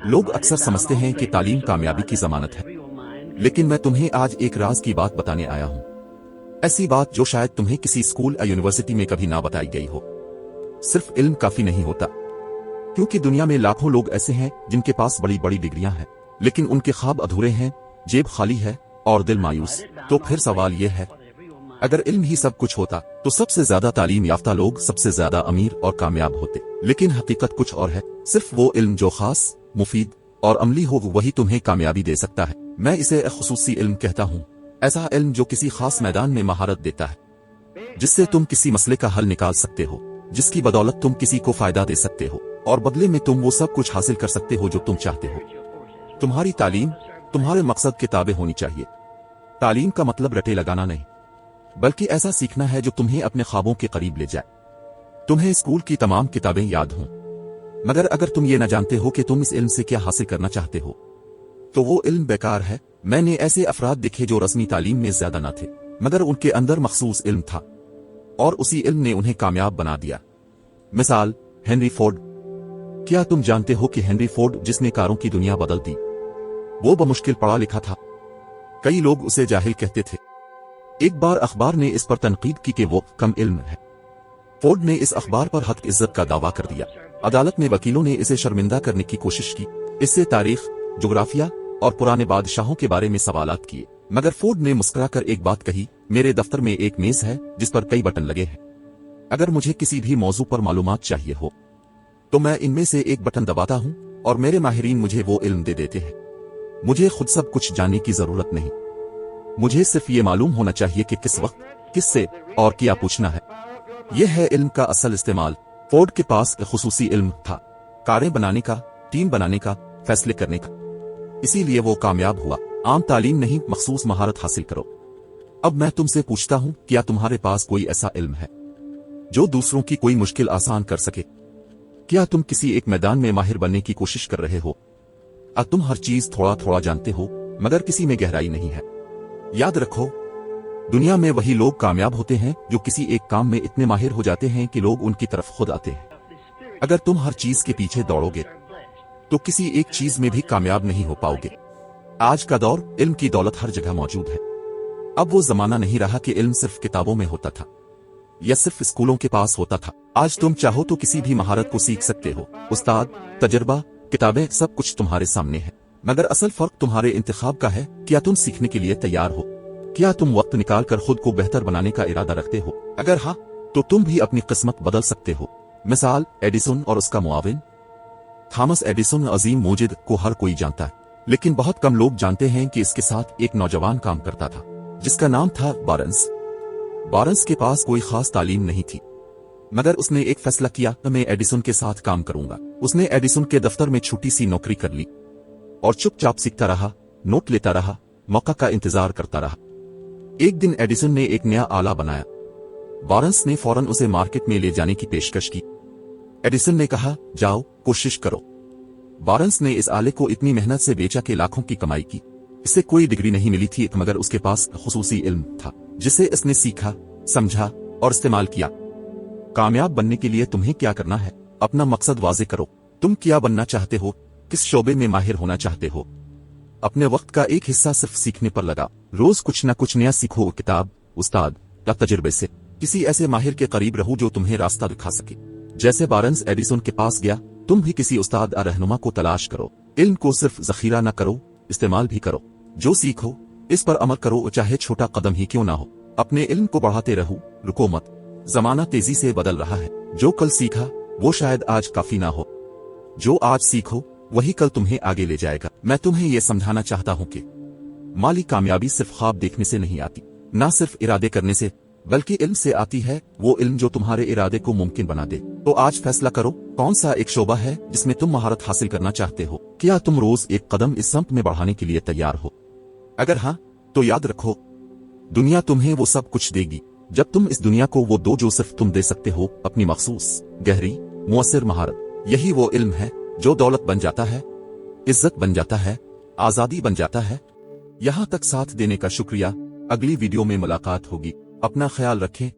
लोग अक्सर समझते हैं कि तालीम कामयाबी की जमानत है, लेकिन मैं तुम्हें आज एक राज की बात बताने आया हूं। ऐसी बात जो शायद तुम्हें किसी स्कूल या यूनिवर्सिटी में कभी ना बताई गई हो। सिर्फ इल्म काफी नहीं होता, क्योंकि दुनिया में लाखों लोग ऐसे हैं जिनके पास बड़ी बड़ी डिग्रियां हैं, लेकिन उनके ख्वाब अधूरे हैं, जेब खाली है और दिल मायूस। तो फिर सवाल यह है, अगर इल्म ही सब कुछ होता तो सबसे ज्यादा तालीम याफ्ता लोग सबसे ज्यादा अमीर और कामयाब होते। लेकिन हकीकत कुछ और है। सिर्फ वो इल्म जो खास, मुफीद और अमली हो वही तुम्हें कामयाबी दे सकता है। मैं इसे खुसूसी इल्म कहता हूँ। ऐसा इल्म जो किसी खास मैदान में महारत देता है, जिससे तुम किसी मसले का हल निकाल सकते हो, जिसकी बदौलत तुम किसी को फायदा दे सकते हो और बदले में तुम वो सब कुछ हासिल कर सकते हो जो तुम चाहते हो। तुम्हारी तालीम, तुम्हारे मकसद किताबें होनी चाहिए। तालीम का मतलब रटे लगाना नहीं, बल्कि ऐसा सीखना है जो तुम्हें अपने ख्वाबों के करीब ले जाए। तुम्हें स्कूल की तमाम किताबें याद हों, मगर अगर तुम ये न जानते हो कि तुम इस इल्म से क्या हासिल करना चाहते हो, तो वो इल्म बेकार है। मैंने ऐसे अफराद देखे जो रस्मी तालीम में ज्यादा न थे, मगर उनके अंदर मखसूस इल्म था और उसी इल्म ने उन्हें कामयाब बना दिया। मिसाल, हेनरी फोर्ड। क्या तुम जानते हो कि हेनरी फोर्ड, जिसने कारों की दुनिया बदल दी, वो बमुश्किल पढ़ा लिखा था। कई लोग उसे जाहिल कहते थे। एक बार अखबार ने इस पर तनकीद की कि वो कम इल्म है। फोर्ड ने इस अखबार पर हक इज्जत का दावा कर दिया। अदालत में वकीलों ने इसे शर्मिंदा करने की कोशिश की, इससे तारीख, जोग्राफिया और पुराने बादशाहों के बारे में सवालात किए, मगर फोर्ड ने मुस्कुराकर एक बात कही, मेरे दफ्तर में एक मेज है जिस पर कई बटन लगे हैं। अगर मुझे किसी भी मौजू पर मालूमात चाहिए हो तो मैं इनमें से एक बटन दबाता हूं और मेरे माहिरीन मुझे वो इल्म दे देते हैं। मुझे खुद सब कुछ जानने की जरूरत नहीं, मुझे सिर्फ ये मालूम होना चाहिए कि किस वक्त, किससे और क्या पूछना है। यह है इल्म का असल इस्तेमाल। फोर्ड के पास एक खुसूसी इल्म था, कारें बनाने का, टीम बनाने का, फैसले करने का। इसीलिए वो कामयाब हुआ। आम तालीम नहीं, मखसूस महारत हासिल करो। अब मैं तुमसे पूछता हूं, क्या तुम्हारे पास कोई ऐसा इल्म है जो दूसरों की कोई मुश्किल आसान कर सके? क्या तुम किसी एक मैदान में माहिर बनने की कोशिश कर रहे हो? तुम हर चीज थोड़ा थोड़ा जानते हो, मगर किसी में गहराई नहीं है। याद रखो, दुनिया में वही लोग कामयाब होते हैं जो किसी एक काम में इतने माहिर हो जाते हैं कि लोग उनकी तरफ खुद आते हैं। अगर तुम हर चीज के पीछे दौड़ोगे तो किसी एक चीज में भी कामयाब नहीं हो पाओगे। आज का दौर, इल्म की दौलत हर जगह मौजूद है। अब वो जमाना नहीं रहा कि इल्म सिर्फ किताबों में होता था या सिर्फ स्कूलों के पास होता था। आज तुम चाहो तो किसी भी महारत को सीख सकते हो। उस्ताद, तजर्बा, किताबें, सब कुछ तुम्हारे सामने है, मगर असल फर्क तुम्हारे इंतखाब का है। क्या तुम सीखने के लिए तैयार हो? क्या तुम वक्त निकाल कर खुद को बेहतर बनाने का इरादा रखते हो? अगर हाँ, तो तुम भी अपनी किस्मत बदल सकते हो। मिसाल, एडिसन और उसका मुआविन। थॉमस एडिसन अजीम मोजिद को हर कोई जानता है, लेकिन बहुत कम लोग जानते हैं कि इसके साथ एक नौजवान काम करता था जिसका नाम था बारन्स। बारन्स के पास कोई खास तालीम नहीं थी, मगर उसने एक फैसला किया, मैं एडिसन के साथ काम करूंगा। उसने एडिसन के दफ्तर में छोटी सी नौकरी कर ली और चुपचाप सीखता रहा, नोट लेता रहा, मौका का इंतजार करता रहा। एक दिन एडिसन ने एक नया आला बनाया। बारन्स ने फौरन उसे मार्केट में ले जाने की पेशकश की। एडिसन ने कहा, जाओ, कोशिश करो। बारन्स ने इस आले को इतनी मेहनत से बेचा कि लाखों की कमाई की। इसे कोई डिग्री नहीं मिली थी, मगर उसके पास खुसूसी इल्म था जिसे इसने सीखा, समझा और इस्तेमाल किया। कामयाब बनने के लिए तुम्हें क्या करना है? अपना मकसद वाज़े करो। तुम क्या बनना चाहते हो? किस शोबे में माहिर होना चाहते हो? अपने वक्त का एक हिस्सा सिर्फ सीखने पर लगा। रोज कुछ न कुछ नया सीखो, किताब, उस्ताद या तजुर्बे से। किसी ऐसे माहिर के करीब रहो जो तुम्हें रास्ता दिखा सके। जैसे बारन्स एडिसन के पास गया, तुम भी किसी उस्ताद या रहनुमा को तलाश करो। इल्म को सिर्फ जखीरा न करो, इस्तेमाल भी करो। जो सीखो इस पर अमल करो, चाहे छोटा कदम ही क्यों ना हो। अपने इल्म को बढ़ाते रहो, रुको मत। जमाना तेजी से बदल रहा है। जो कल सीखा वो शायद आज काफी ना हो। जो आज सीखो वही कल तुम्हें आगे ले जाएगा। मैं तुम्हें यह समझाना चाहता हूं कि माली कामयाबी सिर्फ ख्वाब देखने से नहीं आती, ना सिर्फ इरादे करने से, बल्कि इल्म से आती है। वो इल्म जो तुम्हारे इरादे को मुमकिन बना दे। तो आज फैसला करो, कौन सा एक शोबा है जिसमें तुम महारत हासिल करना चाहते हो? क्या तुम रोज एक कदम इस समत में बढ़ाने के लिए तैयार हो? अगर हाँ, तो याद रखो, दुनिया तुम्हें वो सब कुछ देगी जब तुम इस दुनिया को वो दो जो सिर्फ तुम दे सकते हो, अपनी मखसूस, गहरी, मुअस्सिर महारत। यही वो इल्म है जो दौलत बन जाता है, इज्जत बन जाता है, आजादी बन जाता है। यहाँ तक साथ देने का शुक्रिया। अगली वीडियो में मुलाकात होगी। अपना ख्याल रखें।